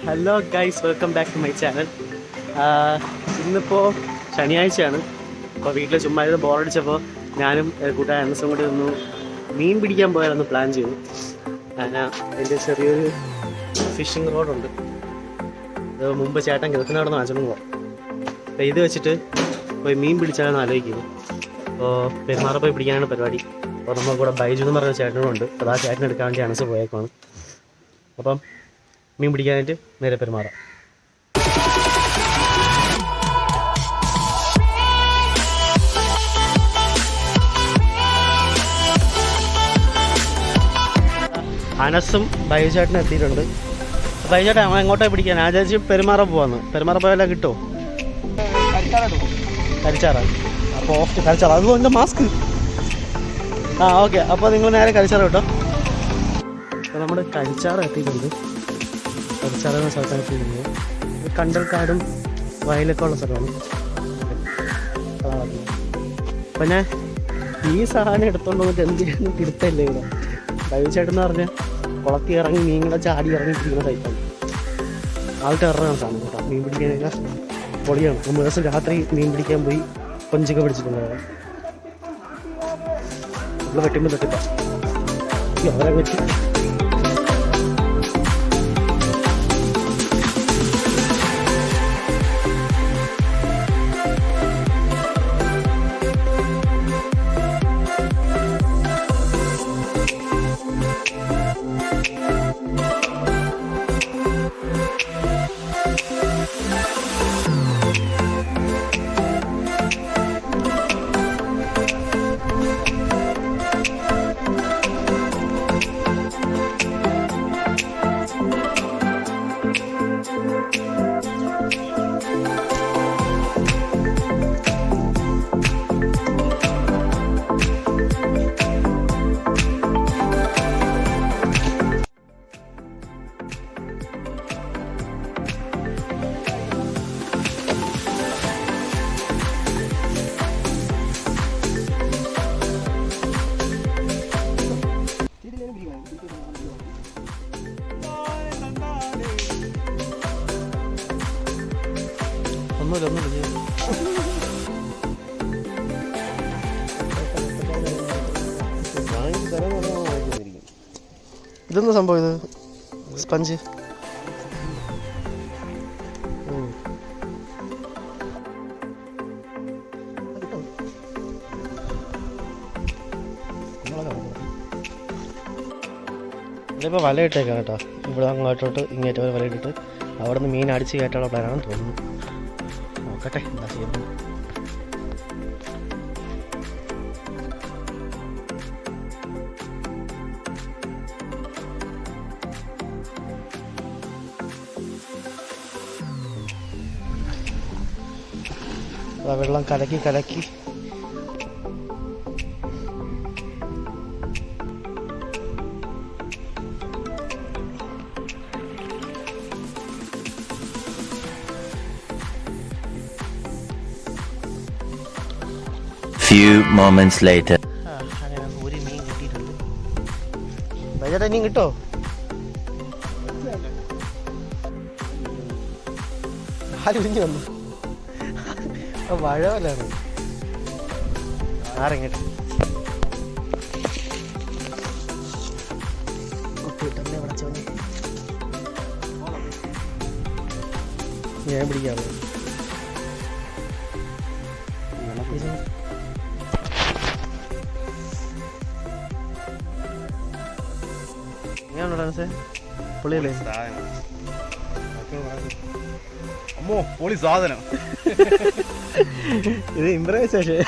Hello guys, welcome back to my channel. ഇന്നിപ്പോൾ ശനിയാഴ്ചയാണ്. അപ്പോൾ വീട്ടിൽ ചുമ്മാ ഇത് ബോറടിച്ചപ്പോൾ ഞാനും കൂട്ടുകാരൻ അനസും കൂടി ഒന്ന് മീൻ പിടിക്കാൻ പോയാലൊന്ന് പ്ലാൻ ചെയ്തു. എൻ്റെ ചെറിയൊരു ഫിഷിംഗ് റോഡുണ്ട്. ഇത് മുമ്പ് ചേട്ടൻ കിഴക്കിന് നടന്ന് വാങ്ങിച്ചോണ്ട് പോകാം. അപ്പോൾ ഇത് വെച്ചിട്ട് പോയി മീൻ പിടിച്ചാലെന്ന് ആലോചിക്കുന്നു. അപ്പോൾ പെരുമാറ പോയി പിടിക്കാനാണ് പരിപാടി. അപ്പോൾ നമ്മൾ കൂടെ ബൈജു എന്ന് പറഞ്ഞ ചേട്ടനുണ്ട്. അപ്പോൾ ആ ചേട്ടൻ എടുക്കാൻ വേണ്ടി അനസ് പോയേക്കാണ്. അപ്പം മീൻ പിടിക്കാനായിട്ട് നേരെ പെരുമാറാം. അനസും ബൈജുചേട്ടനും എത്തിയിട്ടുണ്ട്. ബൈജുചേട്ടൻ എങ്ങോട്ടാണ് പിടിക്കാൻ? ഞാൻ വിചാരിച്ച് പെരുമാറ പോവാന്ന്. പെരുമാറ പോയാലോ കിട്ടുമോ? കരിച്ചാറാണ്. അപ്പോൾ ഓക്കെ, കരിച്ചാറ. അതുകൊണ്ട് എൻ്റെ മാസ്ക്. ഓക്കെ, അപ്പോൾ നിങ്ങൾ നേരെ കരിച്ചാറ കേട്ടോ. അപ്പോൾ നമ്മുടെ കരിച്ചാറ എത്തിയിട്ടുണ്ട്. കരിച്ചാറ എന്ന സ്ഥലത്താണ് എത്തിയിരിക്കുന്നത്. കണ്ടൽക്കാടും വയലൊക്കെ ഉള്ള സ്ഥലമാണ്. അപ്പം ഞാൻ ഈ സാധനം എടുത്തോണ്ട് വന്നിട്ട് എന്തിനാണ് തിരുത്തല്ലേ ഇവിടെ. ബൈജുചേട്ടൻ പറഞ്ഞാൽ കുളത്തി ഇറങ്ങി മീനുകളെ ചാടി ഇറങ്ങിയിരിക്കുന്ന ടൈപ്പാണ്. ആൾക്ക് ഇറങ്ങാൻ സാധനം കേട്ടോ. മീൻ പിടിക്കാനൊക്കെ പൊളിയാണ്. നമ്മൾ ദിവസം രാത്രി മീൻ പിടിക്കാൻ പോയി കൊഞ്ചൊക്കെ പിടിച്ചിട്ടുണ്ടായിരുന്നു. നമ്മൾ വെട്ടുമ്പോൾ തട്ടിപ്പാ അവരെ വെച്ച് ഇതൊന്നും സംഭവം. ഇത് സ്പഞ്ച്. ഇതിപ്പോൾ വല ഇട്ടേക്കാം കേട്ടോ. ഇവിടെ അങ്ങോട്ടോട്ട് ഇങ്ങോട്ട് വരെ വല ഇട്ടിട്ട് അവിടെ നിന്ന് മീൻ അടിച്ച് കയറ്റാനുള്ള പ്ലാനാണെന്ന് തോന്നുന്നു. നോക്കട്ടെ എന്താ ചെയ്യുന്നത്. വെള്ളം കലക്കി കലക്കി Few moments later. അങ്ങനെ ഒരു മീൻ കിട്ടിയിട്ടുണ്ട്. ബൈജേട്ടാ മീൻ കിട്ടോ? ആരുഞ്ഞു വന്നു. വഴവല്ലാണ് ആരെങ്ങോട്ട് ഞാൻ പിടിക്കാറ്. പൊളിയല്ലേ? അമ്മോ പൊളി സാധനം. ഇത് ഇംപ്രൈസേഷൻ.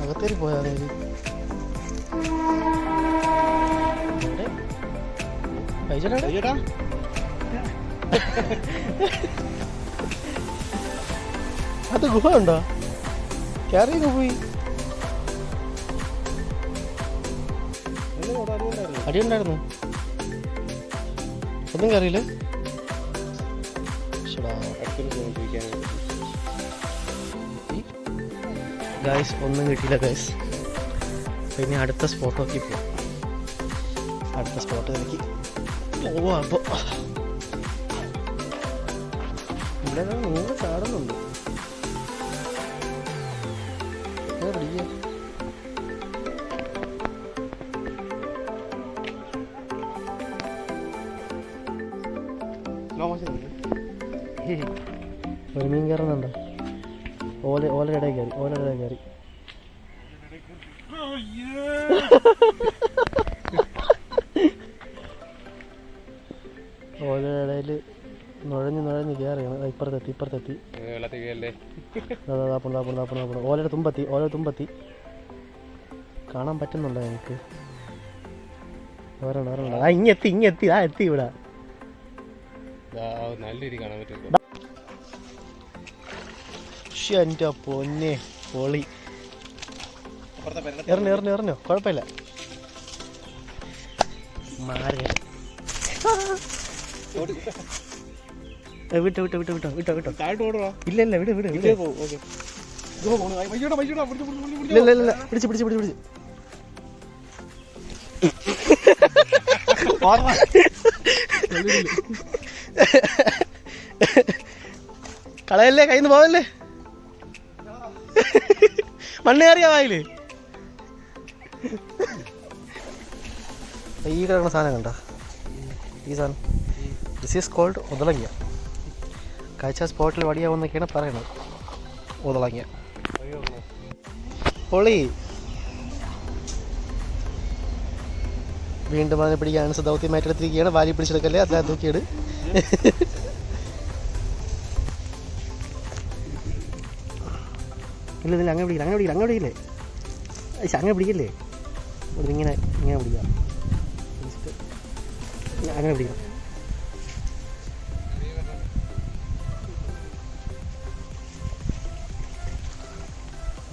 അകത്തേരി പോയാൽ അത് ഗുഹ ഉണ്ടോ? കയറിയൊക്കെ പോയി അടിയുണ്ടായിരുന്നു. ഒന്നും കയറിയില്ല. ഗായ്സ് ഒന്നും കിട്ടിയില്ല ഗായ്സ്. പിന്നെ അടുത്ത സ്പോട്ട് നോക്കി പോവാം. അടുത്ത സ്പോട്ടിലേക്ക് പോവാം. അപ്പോൾ ഇവിടെ നിങ്ങൾ ചാടുന്നുണ്ട്. പിടിക്കുക. ഒരു മീൻ കയറുന്നുണ്ടോ? ഓലയുടെ ഇടയിൽ കയറി. ഓലയുടെ ഇടയിൽ നുഴഞ്ഞ് കയറിയാണ്. ഇപ്പുറത്തെത്തി. ഓലയുടെ തുമ്പത്തി കാണാൻ പറ്റുന്നുണ്ടോ ഞങ്ങൾക്ക്? വരണം. ഇങ്ങെത്തി ഇവിടെ. നല്ല രീതി കാണാൻ പറ്റും. എൻ്റെ പൊന്നെ പൊളി. എറിഞ്ഞോ കുഴപ്പമില്ല. വിട്ടോ. ഇല്ല വിട്. പിടിച്ച്. കളയല്ലേ, കയ്യിൽ നിന്ന് പോവല്ലേ. മണ്ണ് കയറിയാ വായില്. ഈ കിടക്കുന്ന സാധനം കണ്ട? ഈ സാധനം ദിസ് ഈസ് കോൾഡ് ഉതളങ്ങിയ. കാഴ്ച സ്പോട്ടിൽ വടിയാവുന്നൊക്കെയാണ് പറയുന്നത്. ഉതളങ്ങിയ പൊളി. വീണ്ടും അതിനെ പിടിക്കാൻ ദൗത്യമായിട്ടെടുത്തിരിക്കുകയാണ്. വാലി പിടിച്ചെടുക്കല്ലേ, അതിനകത്ത് തൂക്കിയിട്. ഇല്ല അങ്ങനെ പിടിക്കില്ലേ. അങ്ങനെ പിടിക്കല്ലേ. ഇങ്ങനെ പിടിക്കാം. അങ്ങനെ പിടിക്കാം.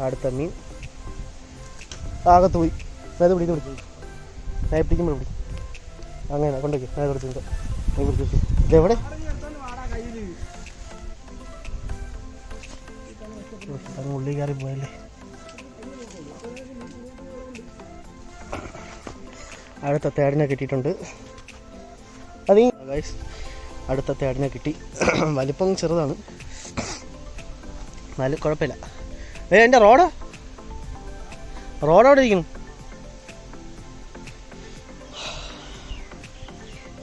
അടുത്ത മീൻ ആകത്ത് പോയി. അത് പിടിക്കും. ഞാൻ പിടിക്കുമ്പോൾ പിടിക്കും. അങ്ങനെ കൊണ്ടേക്ക്. ഇതെവിടെ? അങ്ങ് ഉള്ളി കയറി പോയല്ലേ. അടുത്ത തേടിനെ കിട്ടിയിട്ടുണ്ട്. അടുത്ത തേടിനെ കിട്ടി. വലിപ്പം ചെറുതാണ്, നല്ല കുഴപ്പമില്ല. എൻ്റെ റോഡ് അവിടെ ഇരിക്കുന്നു.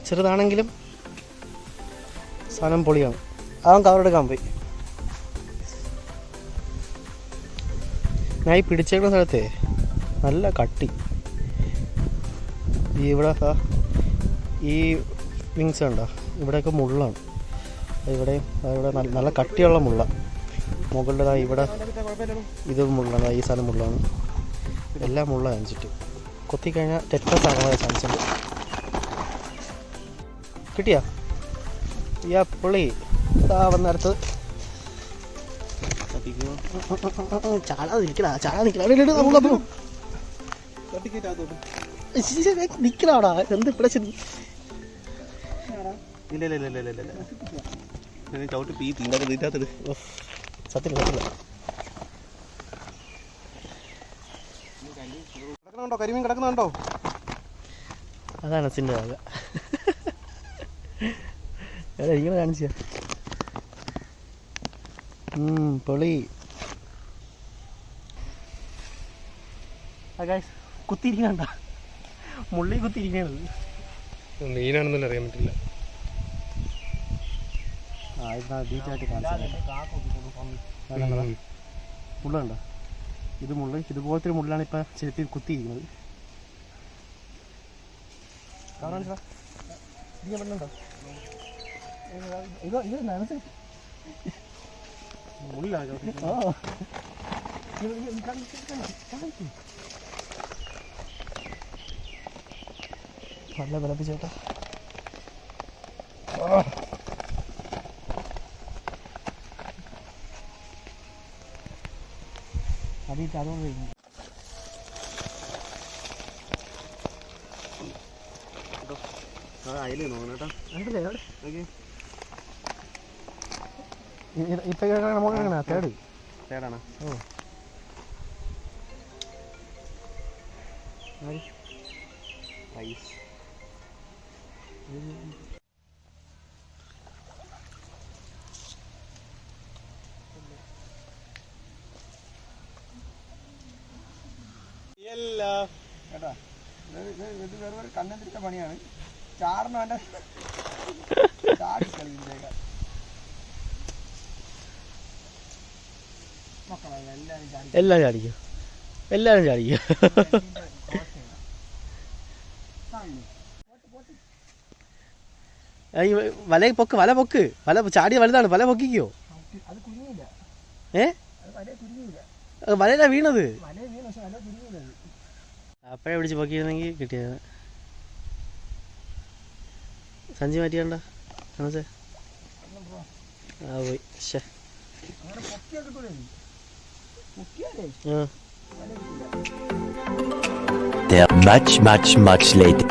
ചെറുതാണെങ്കിലും സാധനം പൊളിയാണ്. അവൻ കവറെടുക്കാൻ പോയി. ഞാൻ ഈ പിടിച്ചേക്കുന്ന സ്ഥലത്തെ നല്ല കട്ടി. ഇവിടെ ഈ വിങ്സ് ഉണ്ടോ, ഇവിടെയൊക്കെ മുള്ളാണ്. ഇവിടെ നല്ല കട്ടിയുള്ള മുള്ള. മുകളിലതായി ഇവിടെ ഇത് മുള്ളാണ്. ഈ സാധനം മുള്ളാണ്. എല്ലാം മുള്ള കാണിച്ചിട്ട് കൊത്തിക്കഴിഞ്ഞാൽ ടെറ്റസ് ആകാനുള്ള ചാൻസ് ഉണ്ട്. കിട്ടിയാ പുള്ളി വന്നടുത്ത് നിക്കലാടാ. എന്ത് ഇവിടെ സത്യം കരിമീൻ കിടക്കുന്നുണ്ടോ? അതാണ് സിൻ്റെ ഭാഗ. ഇങ്ങനെ കാണിച്ച പൊളി. കുത്തിയിരിക്കണ്ട, മുള്ളി കുത്തിയിരിക്കണത് മീനാണെന്നല്ല അറിയാൻ പറ്റില്ല. മുള്ളുണ്ടോ? ഇത് മുള്ള്, ഇതുപോലത്തെ ഒരു മുള്ളാണ് ഇപ്പം ചെരുപ്പിൽ കുത്തിയിരിക്കുന്നത്. നല്ല വിളപ്പിച്ചേട്ടാ. അതുകൊണ്ട് അതിലേ നോക്കണം കേട്ടോ. ഓക്കെ ഇപ്പൊ തേട് തേടാണോ? ഓ റൈസ് കേട്ടാ, ഇത് വെറുതെ കണ്ണെന്തിരിച്ച പണിയാണ്. ചാറിന് അവൻ്റെ ചാടി കളിക്കുന്നേക്കാം. മക്കളെ എല്ലാം ചാടിക്കും, എല്ലാവരും ചാടിക്കും. വല പൊക്ക്, വല പൊക്ക്, വല ചാടിയ വലുതാണ്, വല പൊക്കിക്കോ. അത് കുഞ്ഞില്ല. വലയിലാ വീണത്. വല വീണ പക്ഷെ വല കുഞ്ഞില്ല. അപ്പഴേ പിടിച്ച് പൊക്കിയിരുന്നെങ്കിൽ കിട്ടിയത്. സഞ്ചി മാറ്റിയണ്ട ആ പോയി. ശേ much later.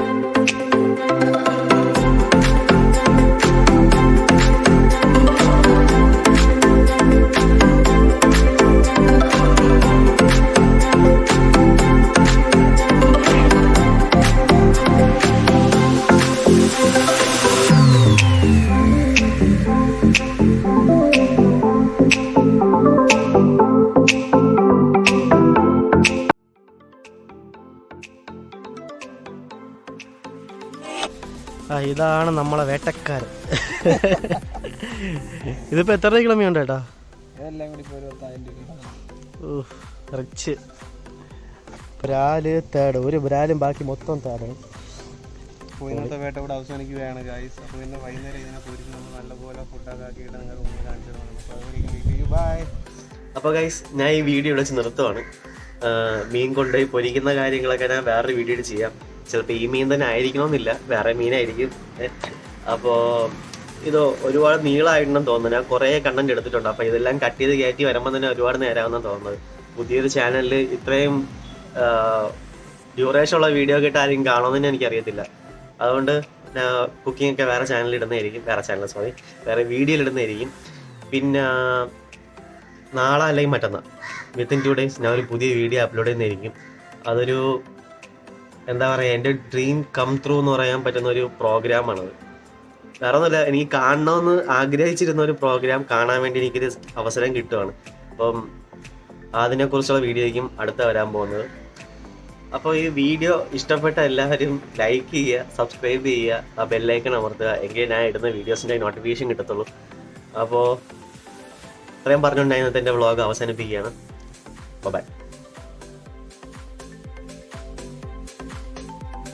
ഇതാണ് നമ്മളെ വേട്ടക്കാരൻ. ഇതിപ്പോ എത്ര കിലോ മീൻ ഉണ്ട് ചേട്ടാ? എല്ലാം കൂടി 10,000 രൂപ. റിച്ച് ബ്രാല് തേട്, ഒരു ബ്രാലും ബാക്കി മൊത്തം തേടാണ്. അപ്പോൾ ഇന്നത്തെ വേട്ട ഇവിടെ അവസാനിക്കുകയാണ് ഗൈസ്. അപ്പോൾ ഇന്ന് വൈകുന്നേരം ഇതിനെ പൊരിച്ച് നമ്മൾ നല്ലപോലെ ഫുഡൊക്കെ ആക്കിയിട്ട് നിങ്ങൾക്ക് മുന്നിൽ കാണിച്ചു തരണം. ബൈ. അപ്പോൾ ഗൈസ്, ഞാൻ ഈ വീഡിയോ വെച്ച് നിർത്തുവാണ്. മീൻ കൊണ്ടുപോയി പൊരിക്കുന്ന കാര്യങ്ങളൊക്കെ ഞാൻ വേറൊരു വീഡിയോ ചെയ്യാം. ചിലപ്പോൾ ഈ മീൻ തന്നെ ആയിരിക്കണമെന്നില്ല, വേറെ മീനായിരിക്കും. അപ്പോൾ ഇത് ഒരുപാട് നീളമായിട്ടുണ്ടെന്ന് തോന്നുന്നു. ഞാൻ കുറേ കണ്ടന്റ് എടുത്തിട്ടുണ്ട്. അപ്പോൾ ഇതെല്ലാം കട്ട് ചെയ്ത് കയറ്റി വരുമ്പോൾ തന്നെ ഒരുപാട് നേരമാകുന്നെന്ന് തോന്നുന്നത്. പുതിയൊരു ചാനലിൽ ഇത്രയും ഡ്യൂറേഷൻ ഉള്ള വീഡിയോ ഒക്കെ ഇട്ട് ആരും കാണുമെന്ന് എനിക്കറിയത്തില്ല. അതുകൊണ്ട് ഞാൻ കുക്കിംഗ് ഒക്കെ വേറെ ചാനലിൽ ഇടുന്നതായിരിക്കും, വേറെ വീഡിയോയിൽ ഇടുന്നതായിരിക്കും. പിന്നെ നാളെ അല്ലെങ്കിൽ മറ്റന്നാൾ വിത്തിൻ 2 days ഞാൻ ഒരു പുതിയ വീഡിയോ അപ്ലോഡ് ചെയ്യുന്നതായിരിക്കും. അതൊരു എന്താ പറയുക, എൻ്റെ ഡ്രീം കം ത്രൂ എന്ന് പറയാൻ പറ്റുന്ന ഒരു പ്രോഗ്രാമാണത്. വേറെ ഒന്നുമില്ല, എനിക്ക് കാണണമെന്ന് ആഗ്രഹിച്ചിരുന്ന ഒരു പ്രോഗ്രാം കാണാൻ വേണ്ടി എനിക്കൊരു അവസരം കിട്ടുവാണ്. അപ്പം അതിനെക്കുറിച്ചുള്ള വീഡിയോ ആയിരിക്കും അടുത്ത വരാൻ പോകുന്നത്. അപ്പോൾ ഈ വീഡിയോ ഇഷ്ടപ്പെട്ട എല്ലാവരും ലൈക്ക് ചെയ്യുക, സബ്സ്ക്രൈബ് ചെയ്യുക, ആ ബെല്ലൈക്കൺ അമർത്തുക. എങ്കിൽ ഞാൻ ഇടുന്ന വീഡിയോസിൻ്റെ നോട്ടിഫിക്കേഷൻ കിട്ടത്തുള്ളൂ. അപ്പോൾ ഇത്രയും പറഞ്ഞുകൊണ്ട് ഇന്നത്തെ എൻ്റെ വ്ളോഗ് അവസാനിപ്പിക്കുകയാണ്. ബൈ.